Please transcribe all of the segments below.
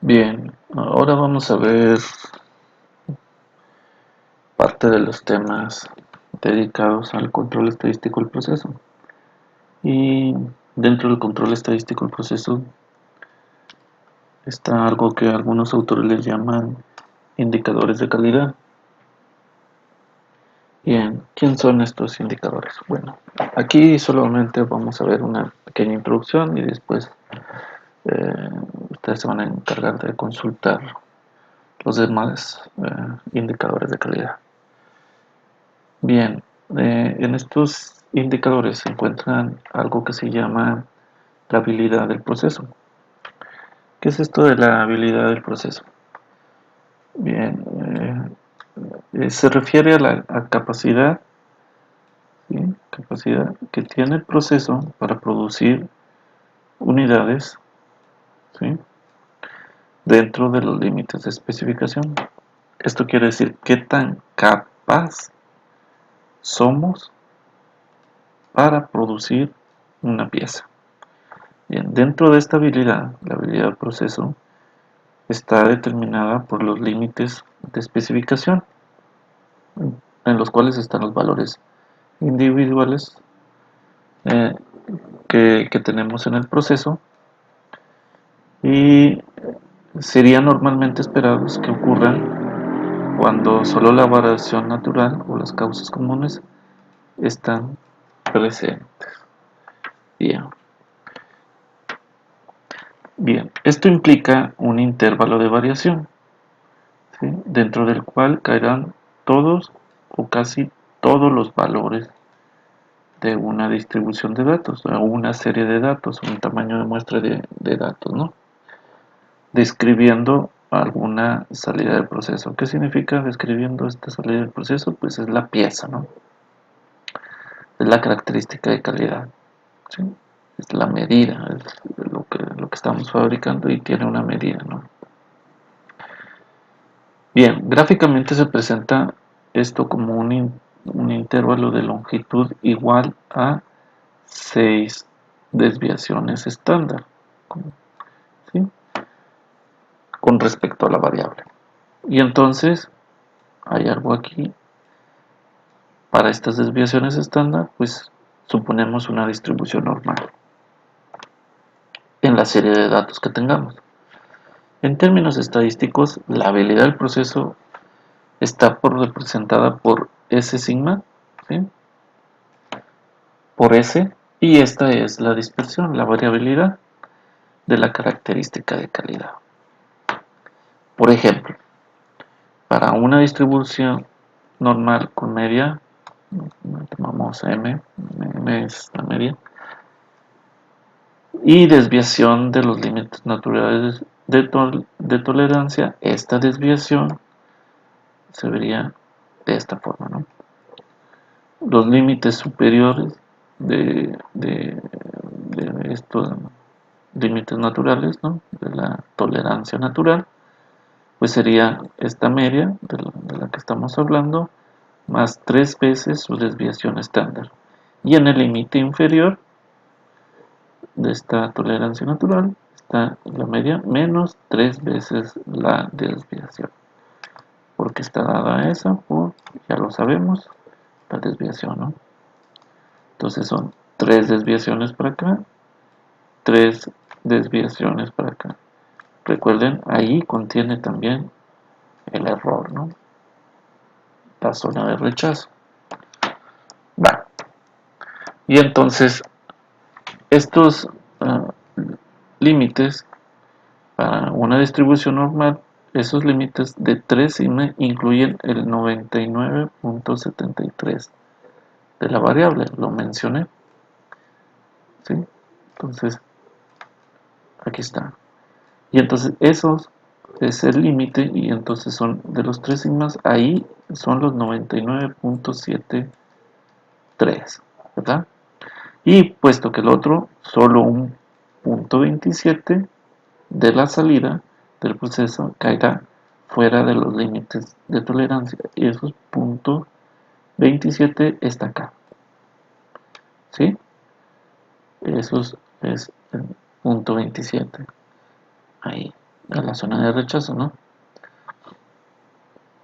Bien, ahora vamos a ver parte de los temas dedicados al control estadístico del proceso. Y dentro del control estadístico del proceso está algo que algunos autores les llaman indicadores de calidad. Bien, ¿quién son estos indicadores? Bueno, aquí solamente vamos a ver una pequeña introducción y después eh, ustedes se van a encargar de consultar los demás indicadores de calidad. Bien, en estos indicadores se encuentran algo que se llama la habilidad del proceso. ¿Qué es esto de la habilidad del proceso? Bien, se refiere a la capacidad, ¿sí? Capacidad que tiene el proceso para producir unidades, ¿sí? Dentro de los límites de especificación. Esto quiere decir qué tan capaz somos para producir una pieza. Bien, dentro de esta habilidad, la habilidad del proceso, está determinada por los límites de especificación, en los cuales están los valores individuales eh, que tenemos en el proceso y serían normalmente esperados que ocurran cuando solo la variación natural o las causas comunes están presentes. Bien. Bien, esto implica un intervalo de variación, ¿sí? Dentro del cual caerán todos o casi todos los valores de una distribución de datos o una serie de datos, un tamaño de muestra de datos, ¿no? Describiendo alguna salida del proceso. ¿Qué significa describiendo esta salida del proceso? Pues es la pieza, ¿no? Es la característica de calidad, ¿sí? Es la medida, es lo que estamos fabricando y tiene una medida, ¿no? Bien, gráficamente se presenta esto como un intervalo de longitud igual a 6 desviaciones estándar, ¿sí? Con respecto a la variable. Y entonces hay algo aquí. Para estas desviaciones estándar, pues suponemos una distribución normal en la serie de datos que tengamos. En términos estadísticos, la habilidad del proceso está representada por S sigma, ¿sí? Por S, y esta es la dispersión, la variabilidad de la característica de calidad. Por ejemplo, para una distribución normal con media, tomamos M es la media, y desviación de los límites naturales de tolerancia, esta desviación se vería de esta forma, ¿no? Los límites superiores de estos límites naturales, ¿no? De la tolerancia natural, pues sería esta media de la que estamos hablando, más 3 veces su desviación estándar. Y en el límite inferior de esta tolerancia natural está la media menos 3 veces la desviación. Porque está dada esa por, ya lo sabemos, la desviación, ¿no? Entonces son 3 desviaciones para acá, 3 desviaciones para acá. Recuerden, ahí contiene también el error, ¿no? La zona de rechazo. Bueno, y entonces estos límites para una distribución normal, esos límites de 3 sigma incluyen el 99.73 de la variable, lo mencioné, ¿sí? Entonces, aquí está. Y entonces esos es el límite y entonces son de los 3 sigmas, ahí son los 99.73, ¿verdad? Y puesto que el otro, solo un punto 27 de la salida del proceso caerá fuera de los límites de tolerancia. Y esos punto 27 está acá, ¿sí? Eso es el punto 27, ahí. a la zona de rechazo, ¿no?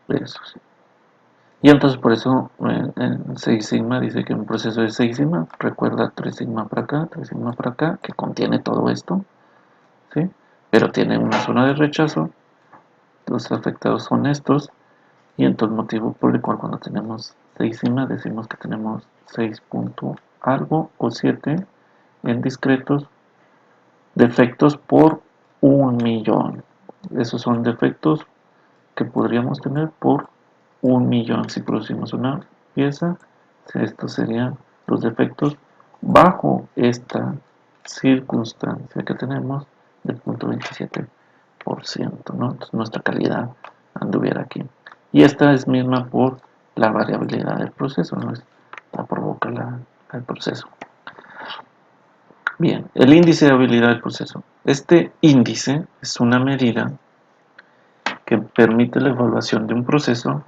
Eso sí. Y entonces por eso en 6 sigma dice que un proceso de 6 sigma, recuerda 3 sigma para acá, 3 sigma para acá, que contiene todo esto, ¿sí? Pero tiene una zona de rechazo, los afectados son estos, y entonces motivo por el cual cuando tenemos 6 sigma decimos que tenemos 6 punto algo o 7 en discretos defectos por 1.000.000. Esos son defectos que podríamos tener por 1.000.000. Si producimos una pieza, estos serían los defectos bajo esta circunstancia que tenemos del punto 27%, ¿no? Entonces nuestra calidad anduviera aquí. Y esta es misma por la variabilidad del proceso, ¿no? La provoca el proceso. Bien, el índice de habilidad del proceso. Este índice es una medida que permite la evaluación de un proceso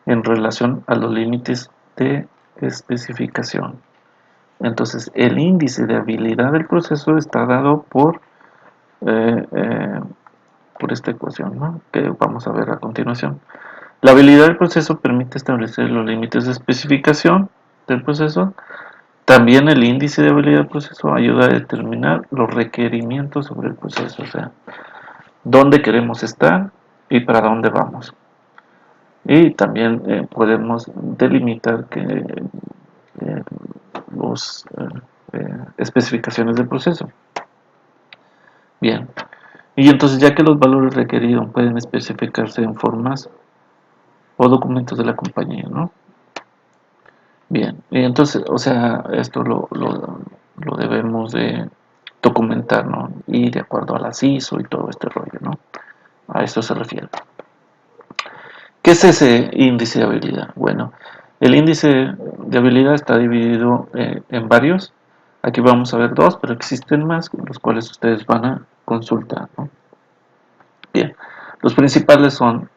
en relación a los límites de especificación. Entonces, el índice de habilidad del proceso está dado eh, eh, por esta ecuación, ¿no? Que vamos a ver a continuación. La habilidad del proceso permite establecer los límites de especificación del proceso. También el índice de habilidad del proceso ayuda a determinar los requerimientos sobre el proceso, o sea, dónde queremos estar y para dónde vamos. Y también podemos delimitar que las especificaciones del proceso. Bien, y entonces ya que los valores requeridos pueden especificarse en formas o documentos de la compañía, ¿no? Bien, y entonces, o sea, esto lo debemos de documentar, ¿no? Y de acuerdo a las ISO y todo este rollo, ¿no? A esto se refiere. ¿Qué es ese índice de habilidad? Bueno, el índice de habilidad está dividido en varios. Aquí vamos a ver dos, pero existen más, los cuales ustedes van a consultar, ¿no? Bien, los principales son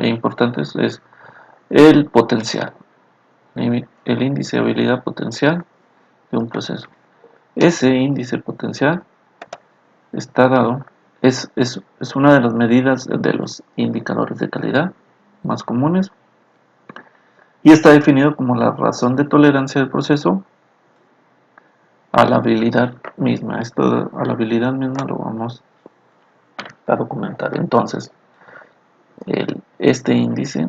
importantes es el potencial, el índice de habilidad potencial de un proceso. Ese índice potencial está dado, es una de las medidas de los indicadores de calidad más comunes y está definido como la razón de tolerancia del proceso a la habilidad misma. Esto a la habilidad misma lo vamos a documentar. Entonces, este índice,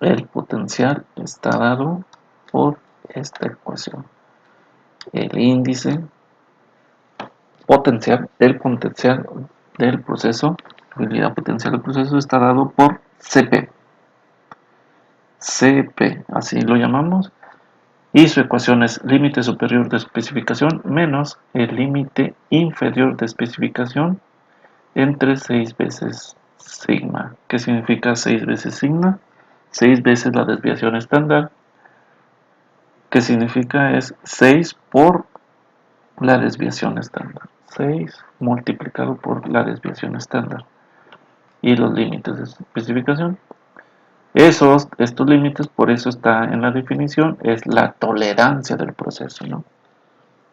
el potencial, está dado por esta ecuación. El índice potencial del proceso, habilidad potencial del proceso, está dado por CP. CP, así lo llamamos. Y su ecuación es límite superior de especificación menos el límite inferior de especificación entre 6 veces sigma. ¿Qué significa 6 veces sigma? 6 veces la desviación estándar. ¿Qué significa? Es 6 por la desviación estándar. 6 multiplicado por la desviación estándar. Y los límites de especificación. Estos límites, por eso está en la definición, es la tolerancia del proceso, ¿no?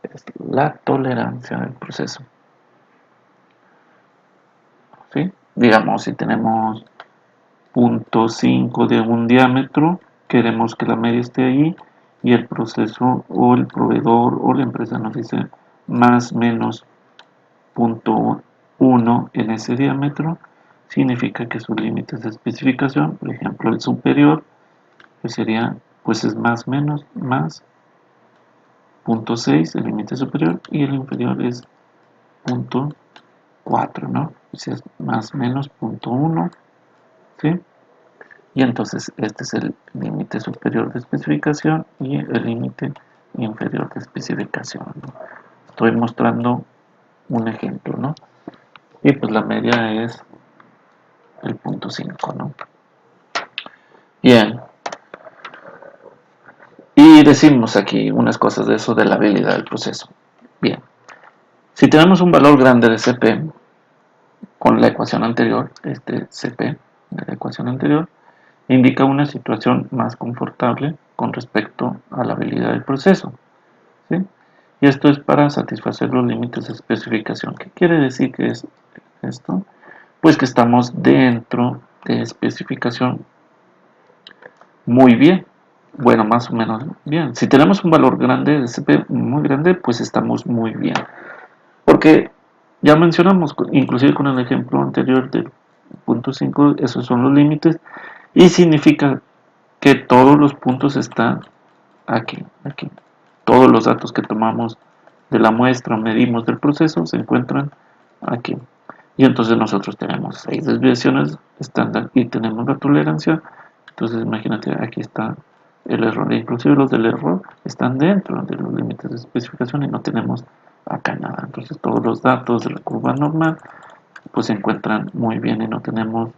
Es la tolerancia del proceso. ¿Sí? Digamos, si tenemos 0.5 de un diámetro, queremos que la media esté ahí y el proceso o el proveedor o la empresa nos dice más menos 0.1 en ese diámetro, significa que sus límites de especificación, por ejemplo el superior, pues sería, pues es más menos más 0.6 el límite superior y el inferior es 0.4, ¿no? Pues es más menos 0.1, ¿sí? Y entonces este es el límite superior de especificación y el límite inferior de especificación, ¿no? Estoy mostrando un ejemplo, ¿no? Y pues la media es el 0.5, ¿no? Bien. Y decimos aquí unas cosas de eso de la habilidad del proceso. Bien. Si tenemos un valor grande de CP con la ecuación anterior, este CP de la ecuación anterior, indica una situación más confortable con respecto a la habilidad del proceso, ¿sí? Y esto es para satisfacer los límites de especificación. ¿Qué quiere decir que es esto? Pues que estamos dentro de especificación muy bien. Bueno, más o menos bien. Si tenemos un valor grande de SP muy grande, pues estamos muy bien. Porque ya mencionamos, inclusive con el ejemplo anterior del punto 5, esos son los límites y significa que todos los puntos están aquí, aquí. Todos los datos que tomamos de la muestra, medimos del proceso, se encuentran aquí. Y entonces nosotros tenemos 6 desviaciones estándar y tenemos la tolerancia. Entonces imagínate, aquí está el error. Inclusive los del error están dentro de los límites de especificación y no tenemos acá nada. Entonces todos los datos de la curva normal pues se encuentran muy bien y no tenemos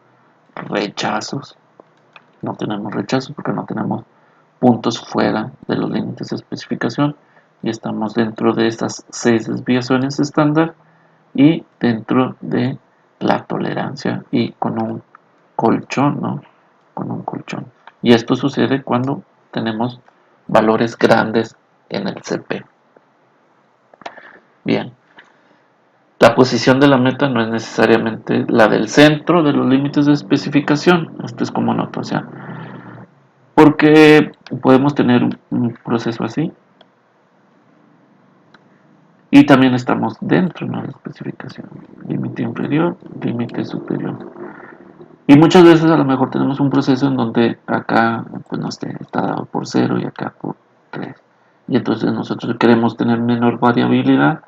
rechazos. No tenemos rechazos porque no tenemos puntos fuera de los límites de especificación y estamos dentro de estas 6 desviaciones estándar y dentro de la tolerancia y con un colchón, ¿no? Con un colchón. Y esto sucede cuando tenemos valores grandes en el CP. Bien, la posición de la meta no es necesariamente la del centro de los límites de especificación. Esto es como nota, o sea, porque podemos tener un proceso así y también estamos dentro de una especificación. Límite inferior, límite superior. Y muchas veces a lo mejor tenemos un proceso en donde acá, pues no sé, está dado por 0 y acá por 3. Y entonces nosotros queremos tener menor variabilidad,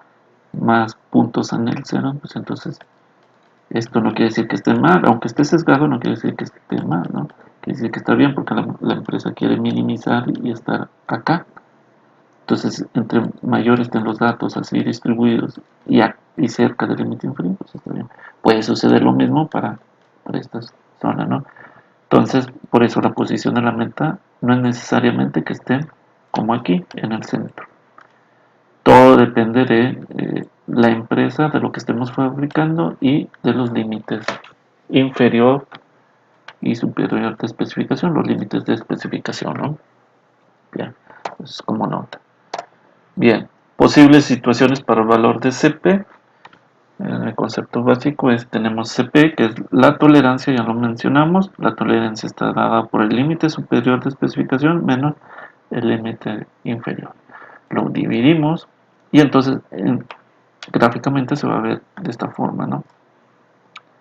más puntos en el 0, pues entonces esto no quiere decir que esté mal, aunque esté sesgado no quiere decir que esté mal, ¿no? Quiere decir que está bien porque la empresa quiere minimizar y estar acá. Entonces, entre mayor estén los datos así distribuidos y cerca del límite inferior, pues está bien. Puede suceder lo mismo para esta zona, ¿no? Entonces, por eso la posición de la meta no es necesariamente que estén como aquí, en el centro. Todo depende de la empresa, de lo que estemos fabricando y de los límites inferior y superior de especificación, los límites de especificación, ¿no? Bien, eso es como nota. Bien, posibles situaciones para el valor de CP. El concepto básico es, tenemos CP, que es la tolerancia, ya lo mencionamos. La tolerancia está dada por el límite superior de especificación menos el límite inferior. Lo dividimos y entonces gráficamente se va a ver de esta forma, ¿no?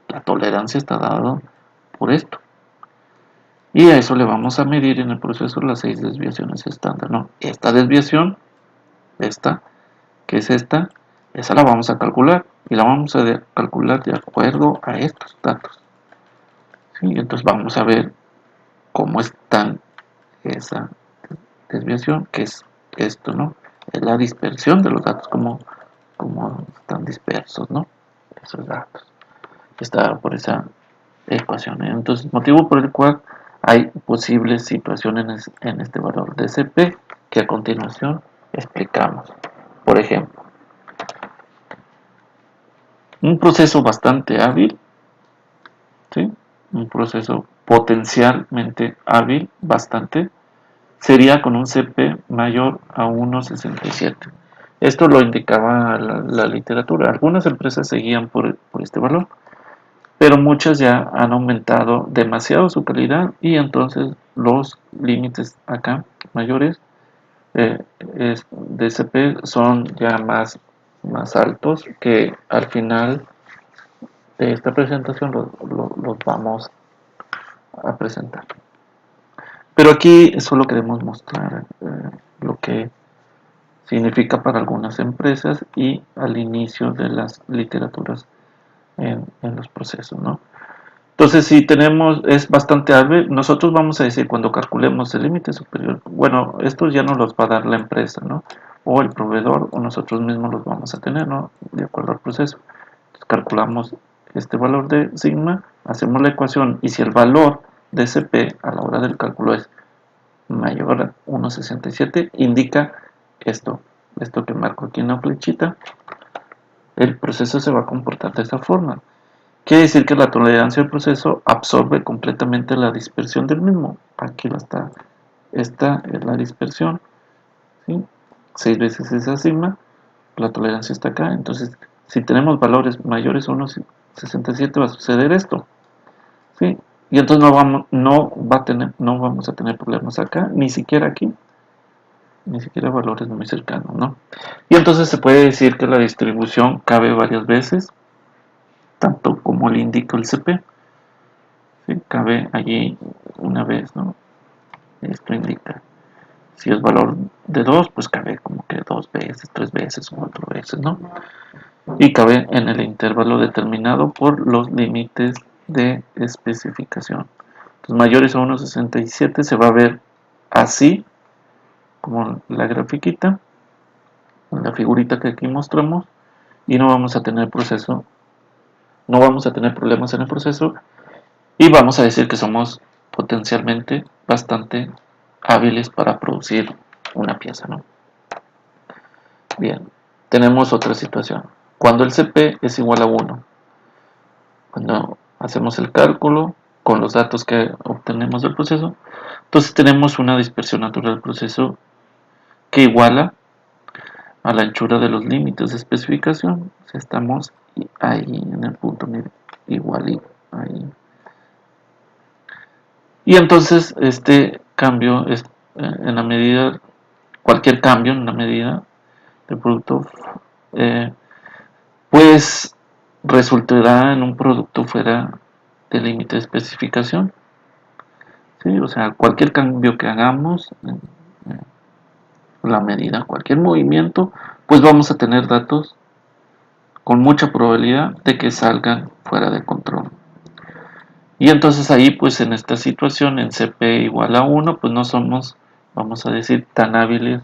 La tolerancia está dada por esto. Y a eso le vamos a medir en el proceso las 6 desviaciones estándar, ¿no? Esta desviación, esta, que es esta, esa la vamos a calcular y la vamos a calcular de acuerdo a estos datos. ¿Sí? Entonces vamos a ver cómo están esa desviación, que es esto, ¿no? Es la dispersión de los datos, cómo están dispersos, ¿no? Esos datos. Está por esa ecuación. Entonces, motivo por el cual hay posibles situaciones en este valor de CP que a continuación explicamos. Por ejemplo, un proceso bastante hábil, ¿sí? Un proceso potencialmente hábil, bastante, sería con un CP mayor a 1,67. Esto lo indicaba la literatura. Algunas empresas seguían por este valor, pero muchas ya han aumentado demasiado su calidad y entonces los límites acá mayores de CP son ya más altos, que al final de esta presentación los vamos a presentar. Pero aquí solo queremos mostrar lo que significa para algunas empresas y al inicio de las literaturas en los procesos, ¿no? Entonces, si tenemos, es bastante hábil, nosotros vamos a decir cuando calculemos el límite superior, bueno, estos ya nos los va a dar la empresa, ¿no? O el proveedor, o nosotros mismos los vamos a tener, ¿no? De acuerdo al proceso. Entonces, calculamos este valor de sigma, hacemos la ecuación, y si el valor de CP a la hora del cálculo es mayor a 1,67, indica esto que marco aquí en la flechita, el proceso se va a comportar de esta forma. Quiere decir que la tolerancia del proceso absorbe completamente la dispersión del mismo. Aquí esta es la dispersión, ¿sí? 6 veces esa sigma, la tolerancia está acá, entonces si tenemos valores mayores a 1,67 va a suceder esto, ¿sí? Y entonces no vamos a tener problemas acá, ni siquiera aquí, ni siquiera valores muy cercanos, ¿no? Y entonces se puede decir que la distribución cabe varias veces, tanto como le indica el CP, ¿sí? Cabe allí una vez, ¿no? Esto indica, si es valor de 2, pues cabe como que 2 veces, 3 veces, 4 veces, ¿no? Y cabe en el intervalo determinado por los límites de especificación. Los mayores a 1,67 se va a ver así, como la grafiquita, la figurita que aquí mostramos, y no vamos a tener no vamos a tener problemas en el proceso, y vamos a decir que somos potencialmente bastante hábiles para producir una pieza, ¿no? Bien, tenemos otra situación. Cuando el CP es igual a 1, cuando hacemos el cálculo con los datos que obtenemos del proceso, entonces tenemos una dispersión natural del proceso que iguala a la anchura de los límites de especificación. O sea, estamos ahí en el punto igual y ahí. Y entonces este cambio es en la medida, cualquier cambio en la medida del producto, eh, pues resultará en un producto fuera del límite de especificación. ¿Sí? O sea, cualquier cambio que hagamos en la medida, cualquier movimiento, pues vamos a tener datos con mucha probabilidad de que salgan fuera de control. Y entonces ahí, pues en esta situación, en CP igual a 1, pues no somos, vamos a decir, tan hábiles,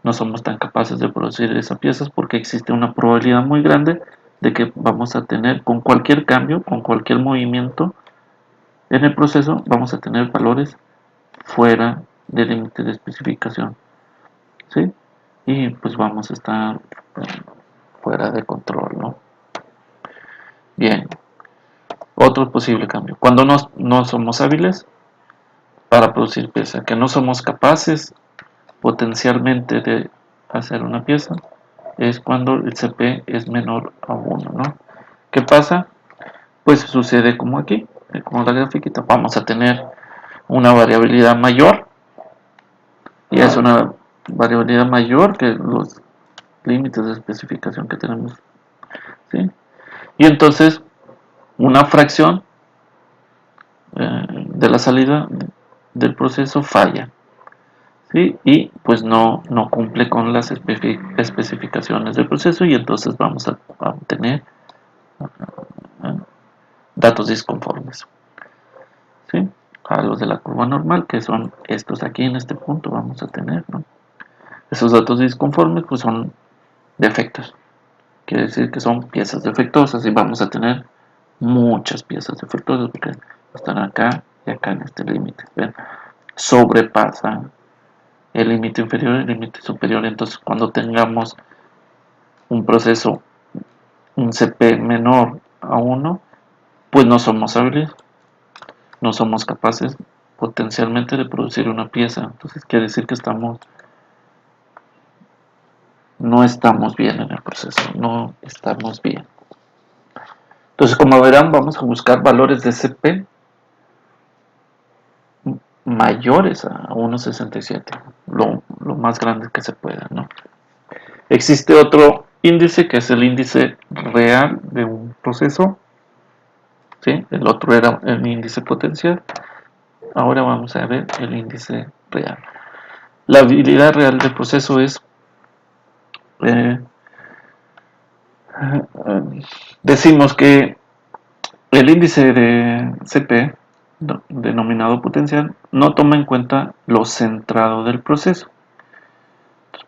no somos tan capaces de producir esas piezas porque existe una probabilidad muy grande de que vamos a tener con cualquier cambio, con cualquier movimiento en el proceso, vamos a tener valores fuera del límite de especificación, ¿sí? Y pues vamos a estar fuera de control, ¿no? Bien, otro posible cambio. Cuando no somos hábiles para producir pieza, que no somos capaces potencialmente de hacer una pieza, es cuando el CP es menor a 1, ¿no? ¿Qué pasa? Pues sucede como aquí, como la grafiquita, vamos a tener una variabilidad mayor, y es una variabilidad mayor que los límites de especificación que tenemos, ¿sí? Y entonces una fracción de la salida del proceso falla, ¿sí? Y pues no cumple con las especificaciones del proceso, y entonces vamos a obtener ¿eh? datos disconformes, ¿sí? A los de la curva normal, que son estos aquí en este punto, vamos a tener, ¿no? Esos datos disconformes pues son defectos, quiere decir que son piezas defectuosas, y vamos a tener muchas piezas defectuosas porque están acá y acá en este límite, ¿ven? Sobrepasan el límite inferior y el límite superior. Entonces cuando tengamos un proceso, un CP menor a 1, pues no somos hábiles, no somos capaces potencialmente de producir una pieza. Entonces quiere decir que no estamos bien en el proceso, no estamos bien. Entonces, como verán, vamos a buscar valores de CP mayores a 1,67, lo más grande que se pueda, ¿no? Existe otro índice que es el índice real de un proceso, ¿sí? El otro era el índice potencial, ahora vamos a ver el índice real. La habilidad real del proceso es, eh, decimos que el índice de CP, denominado potencial, no toma en cuenta lo centrado del proceso,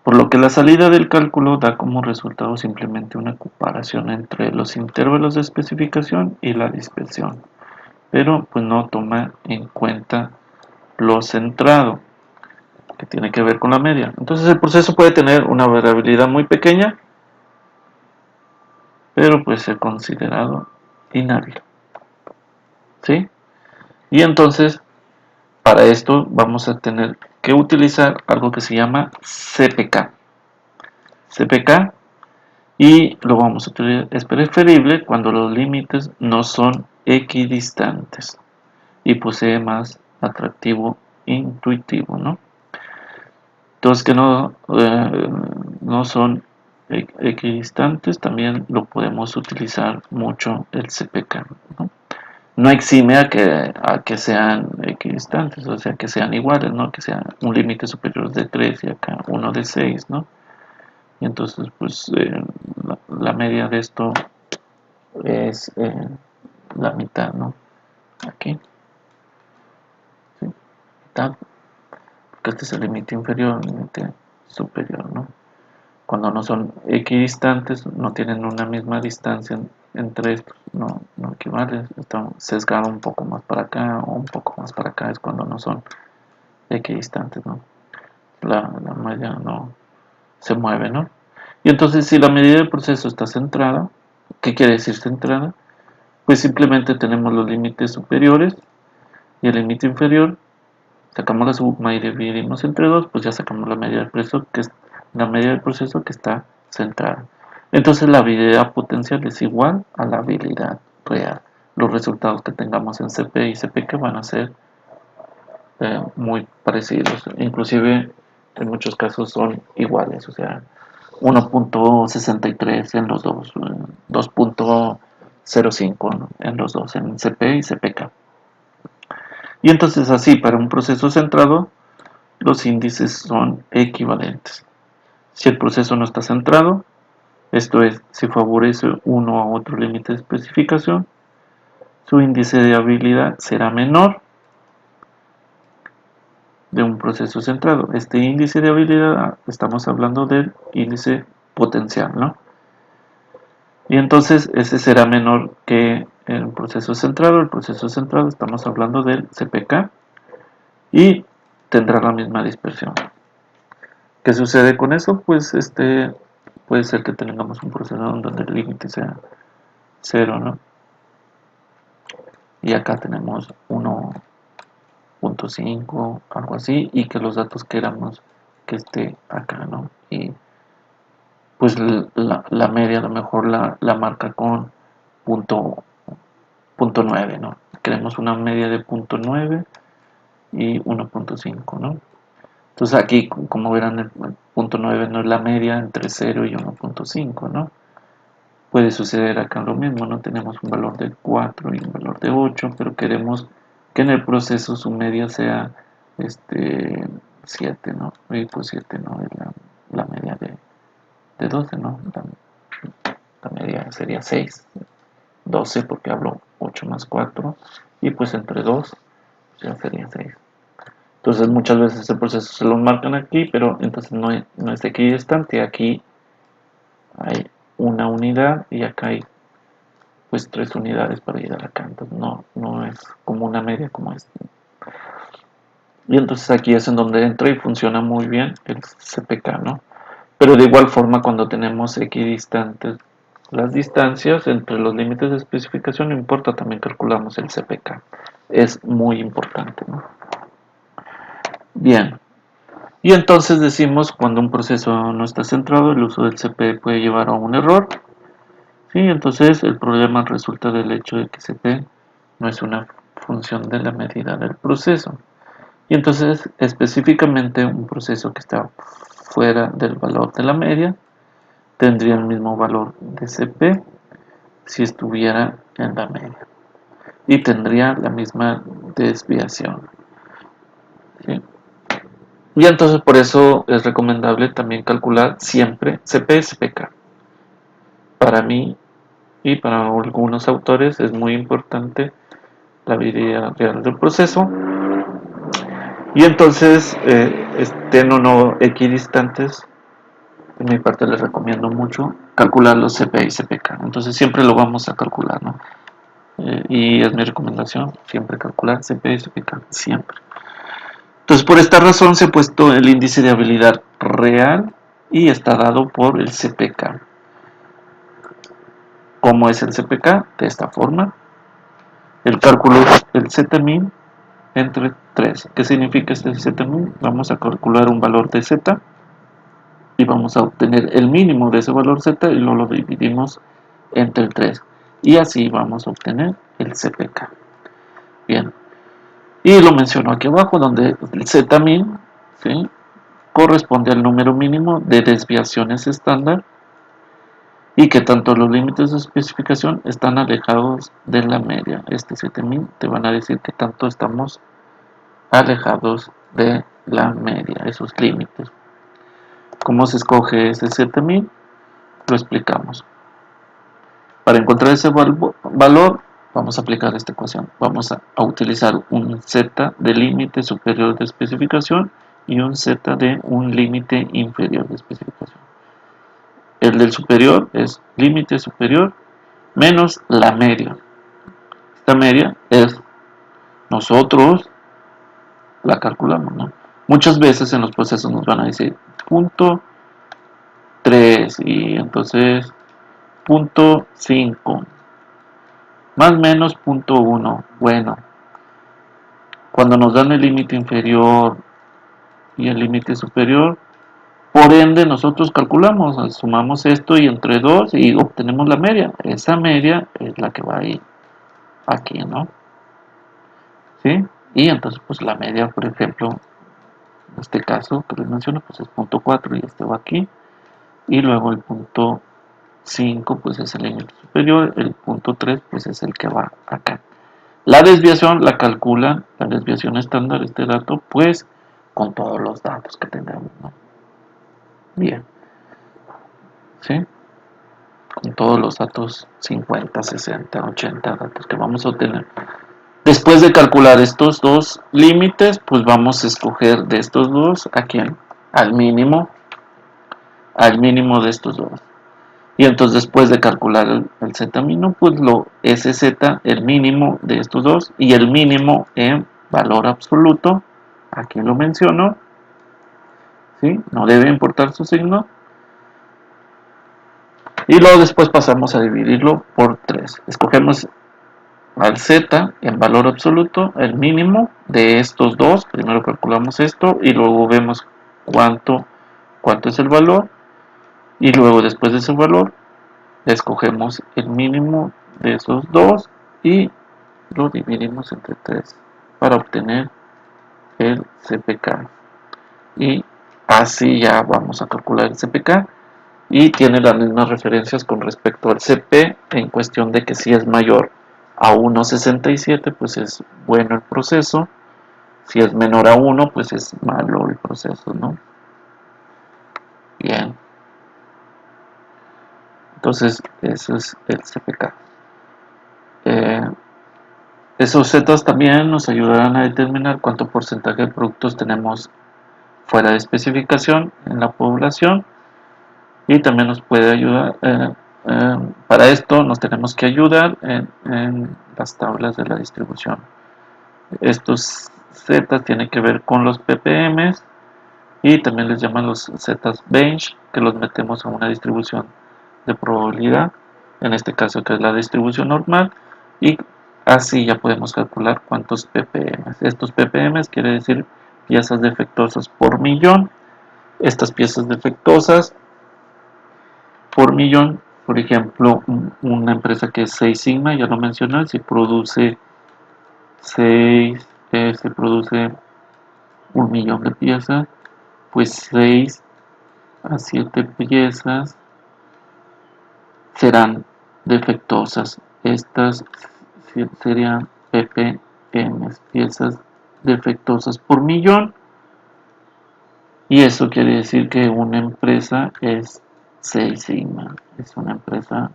por lo que la salida del cálculo da como resultado simplemente una comparación entre los intervalos de especificación y la dispersión, pero pues no toma en cuenta lo centrado, que tiene que ver con la media. Entonces el proceso puede tener una variabilidad muy pequeña, pero puede ser considerado inhábil, ¿sí? Y entonces para esto vamos a tener que utilizar algo que se llama CPK. CPK, y lo vamos a utilizar. Es preferible cuando los límites no son equidistantes y posee más atractivo intuitivo, ¿no? Entonces que no son equidistantes, también lo podemos utilizar mucho el CPK, ¿no? No exime a que sean equidistantes, o sea, que sean iguales, ¿no? Que sea un límite superior de 3 y acá uno de 6, ¿no? Y entonces, pues, la media de esto es la mitad, ¿no? Aquí, ¿sí? Mitad, porque este es el límite inferior, el límite superior, ¿no? Cuando no son equidistantes, no tienen una misma distancia entre estos, no equivalen, están sesgados un poco más para acá o un poco más para acá, es cuando no son equidistantes, ¿no? La media no se mueve, ¿no? Y entonces si la medida del proceso está centrada, ¿qué quiere decir centrada? Pues simplemente tenemos los límites superiores y el límite inferior, sacamos la suma y dividimos entre 2, pues ya sacamos la medida del proceso que está centrada. Entonces la habilidad potencial es igual a la habilidad real. Los resultados que tengamos en CP y CPK van a ser muy parecidos, inclusive en muchos casos son iguales, o sea, 1.63 en los dos, 2.05, ¿no? En los dos, en CP y CPK. Y entonces así, para un proceso centrado, los índices son equivalentes. Si el proceso no está centrado, esto es, si favorece uno a otro límite de especificación, su índice de habilidad será menor de un proceso centrado. Este índice de habilidad, estamos hablando del índice potencial, ¿no? Y entonces ese será menor que el proceso centrado. El proceso centrado estamos hablando del CPK y tendrá la misma dispersión. ¿Qué sucede con eso? Pues puede ser que tengamos un proceso donde el límite sea 0, ¿no? Y acá tenemos 1.5, algo así, y que los datos queramos que esté acá, ¿no? Y pues la media a lo mejor la marca con punto 9, ¿no? Queremos una media de punto 9 y 1.5, ¿no? Entonces aquí, como verán, el punto 9 no es la media entre 0 y 1.5, ¿no? Puede suceder acá lo mismo, ¿no? Tenemos un valor de 4 y un valor de 8, pero queremos que en el proceso su media sea 7, ¿no? Y pues 7 no es la media de 12, ¿no? La media sería 6, 12 porque hablo 8 más 4, y pues entre 2 ya sería 6. Entonces muchas veces el proceso se lo marcan aquí, pero entonces no es equidistante. Aquí hay una unidad y acá hay pues 3 unidades para llegar acá. Entonces no es como una media como esta. Y entonces aquí es en donde entra y funciona muy bien el CPK, ¿no? Pero de igual forma cuando tenemos equidistantes las distancias entre los límites de especificación, no importa, también calculamos el CPK. Es muy importante, ¿no? Bien. Y entonces decimos cuando un proceso no está centrado, el uso del CP puede llevar a un error. ¿Sí? Entonces el problema resulta del hecho de que CP no es una función de la medida del proceso. Y entonces específicamente un proceso que está fuera del valor de la media tendría el mismo valor de CP si estuviera en la media. Y tendría la misma desviación. ¿Sí? Y entonces por eso es recomendable también calcular siempre CP y CPK. Para mí y para algunos autores es muy importante la vida real del proceso. Y entonces estén o no equidistantes, de mi parte les recomiendo mucho calcular los CP y CPK. Entonces siempre lo vamos a calcular, ¿no? Y es mi recomendación, siempre calcular CP y CPK, siempre. Entonces por esta razón se ha puesto el índice de habilidad real y está dado por el CPK. ¿Cómo es el CPK? De esta forma. El cálculo es el Z-min entre 3. ¿Qué significa este Z-min? Vamos a calcular un valor de Z y vamos a obtener el mínimo de ese valor Z y luego lo dividimos entre el 3 y así vamos a obtener el CPK. Bien, y lo menciono aquí abajo donde el Z-min, ¿sí?, corresponde al número mínimo de desviaciones estándar y que tanto los límites de especificación están alejados de la media. Este 7000 te van a decir que tanto estamos alejados de la media, esos límites. ¿Cómo se escoge ese 7000? Lo explicamos. Para encontrar ese valor, vamos a aplicar esta ecuación. Vamos a utilizar un z de límite superior de especificación y un z de un límite inferior de especificación. El del superior es límite superior menos la media. Esta media es, nosotros la calculamos, ¿no? Muchas veces en los procesos nos van a decir punto 3 y entonces punto 5 más o menos punto 1. Bueno, cuando nos dan el límite inferior y el límite superior, por ende nosotros calculamos, sumamos esto y entre 2 y obtenemos la media. Esa media es la que va a ir aquí, ¿no? ¿Sí? Y entonces pues la media, por ejemplo, en este caso que les menciono, pues es punto 4 y este va aquí. Y luego el punto 5 pues es el límite superior, el punto 3 pues es el que va acá. La desviación la calculan, la desviación estándar, este dato, pues con todos los datos que tengamos, ¿no? Bien, ¿sí? Con todos los datos 50, 60, 80 datos que vamos a obtener. Después de calcular estos dos límites, pues vamos a escoger de estos dos a quién, al mínimo de estos dos. Y entonces después de calcular el z mínimo, pues ese z, el mínimo de estos dos y el mínimo en valor absoluto, aquí lo menciono, ¿sí? No debe importar su signo. Y luego después pasamos a dividirlo por 3. Escogemos al z en valor absoluto, el mínimo de estos dos. Primero calculamos esto y luego vemos cuánto es el valor. Y luego después de ese valor, escogemos el mínimo de esos dos y lo dividimos entre 3 para obtener el CPK. Y así ya vamos a calcular el CPK. Y tiene las mismas referencias con respecto al CP en cuestión de que si es mayor a 1,67 pues es bueno el proceso, si es menor a 1 pues es malo el proceso, ¿no? Bien, entonces eso es el CPK. Esos zetas también nos ayudarán a determinar cuánto porcentaje de productos tenemos fuera de especificación en la población y también nos puede ayudar. Para esto nos tenemos que ayudar en las tablas de la distribución. Estos zetas tienen que ver con los ppms y también les llaman los zetas bench, que los metemos a una distribución de probabilidad, en este caso que es la distribución normal, y así ya podemos calcular cuántos ppm. Estos ppm quiere decir piezas defectuosas por millón. Estas piezas defectuosas por millón, por ejemplo, una empresa que es 6 Sigma, ya lo mencioné, si produce 1 millón de piezas, pues 6 a 7 piezas serán defectuosas. Estas serían ppm, piezas defectuosas por millón. Y eso quiere decir que una empresa es 6 Sigma. Es una empresa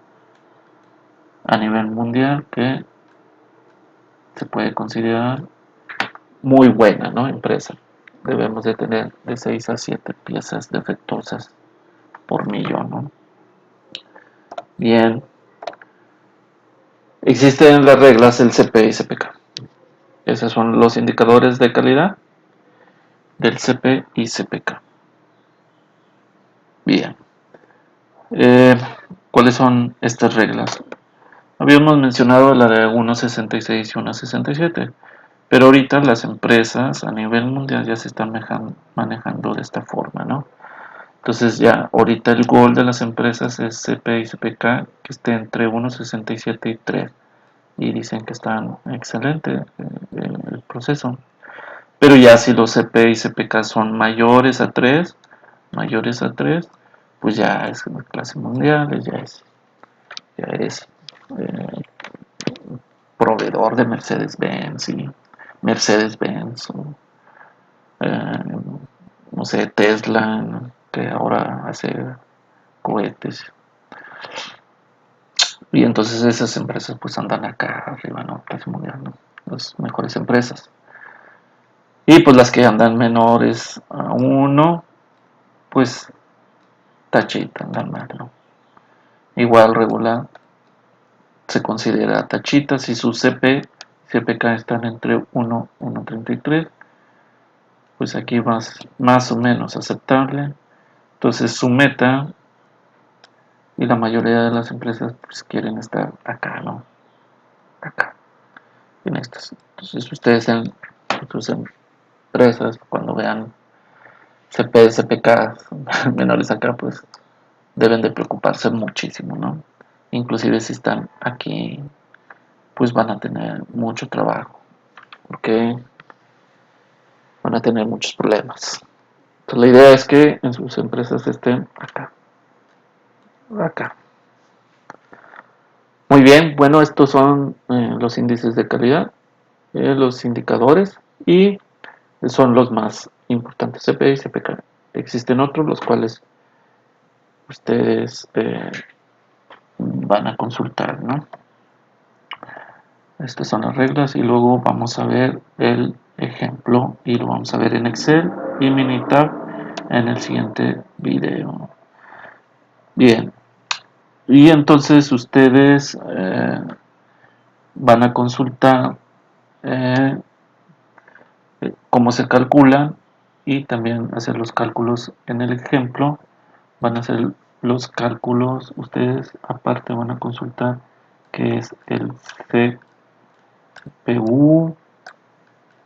a nivel mundial que se puede considerar muy buena, ¿no? Empresa. Debemos de tener de 6 a 7 piezas defectuosas por millón, ¿no? Bien. Existen las reglas del CP y CPK. Esos son los indicadores de calidad del CP y CPK. Bien. ¿Cuáles son estas reglas? Habíamos mencionado la de 1.66 y 1.67, pero ahorita las empresas a nivel mundial ya se están manejando de esta forma, ¿no? Entonces ya ahorita el goal de las empresas es CP y CPK que esté entre 1.67 y 3 y dicen que están excelente el proceso. Pero ya si los CP y CPK son mayores a 3 pues ya es clase mundial, ya es eh, proveedor de Mercedes-Benz y Mercedes-Benz o eh, no sé, Tesla, ¿no? Que ahora hace cohetes. Y entonces esas empresas pues andan acá arriba, ¿no? Clase mundial, ¿no? Las mejores empresas. Y pues las que andan menores a uno, pues tachita, andan mal, ¿no? Igual regular se considera tachita si su CP, CPK están entre 1 y 1.33, pues aquí más o menos aceptable. Entonces su meta y la mayoría de las empresas pues quieren estar acá, ¿no? Acá, en estas. Entonces ustedes en sus empresas, cuando vean CP, CPK menores acá, pues deben de preocuparse muchísimo, ¿no? Inclusive si están aquí, pues van a tener mucho trabajo, porque van a tener muchos problemas. Entonces la idea es que en sus empresas estén acá, acá. Muy bien, bueno, estos son los índices de calidad, los indicadores y son los más importantes, CPI y CPK. Existen otros los cuales ustedes van a consultar, ¿no? Estas son las reglas y luego vamos a ver el ejemplo y lo vamos a ver en Excel y Minitab en el siguiente video. Bien, y entonces ustedes van a consultar eh, cómo se calculan y también hacer los cálculos en el ejemplo. Van a hacer los cálculos, ustedes aparte van a consultar qué es el CPU,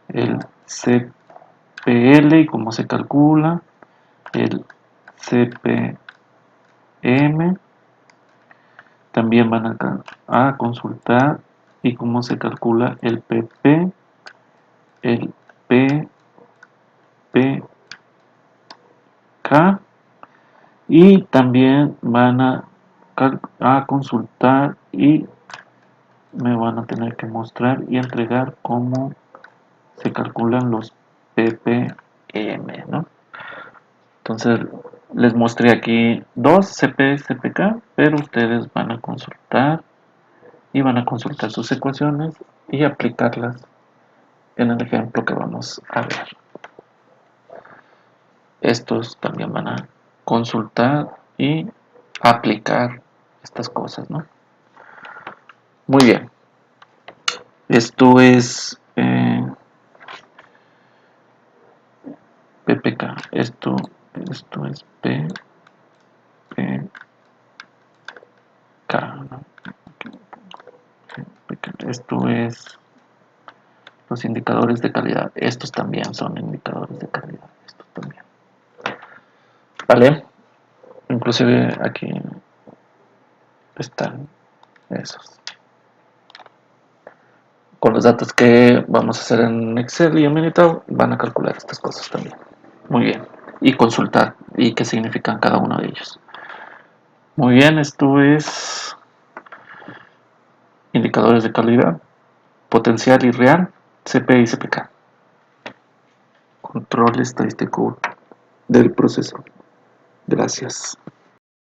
el CPL y cómo se calcula, el CPM, también van a consultar y cómo se calcula el PP, el PPK y también van a consultar y me van a tener que mostrar y entregar cómo se calculan los ppm, ¿no? Entonces les mostré aquí dos CP, CPK, pero ustedes van a consultar y van a consultar sus ecuaciones y aplicarlas en el ejemplo que vamos a ver. Estos también van a consultar y aplicar estas cosas, ¿no? Muy bien. Esto es PPK. Esto es PPK, ¿no? Esto es los indicadores de calidad. Estos también son indicadores de calidad. Estos también. ¿Vale? Inclusive aquí están esos. Con los datos que vamos a hacer en Excel y en Minitab van a calcular estas cosas también. Muy bien. Y consultar y qué significan cada uno de ellos. Muy bien, esto es indicadores de calidad, potencial y real, CP y CPK. Control estadístico del proceso. Gracias.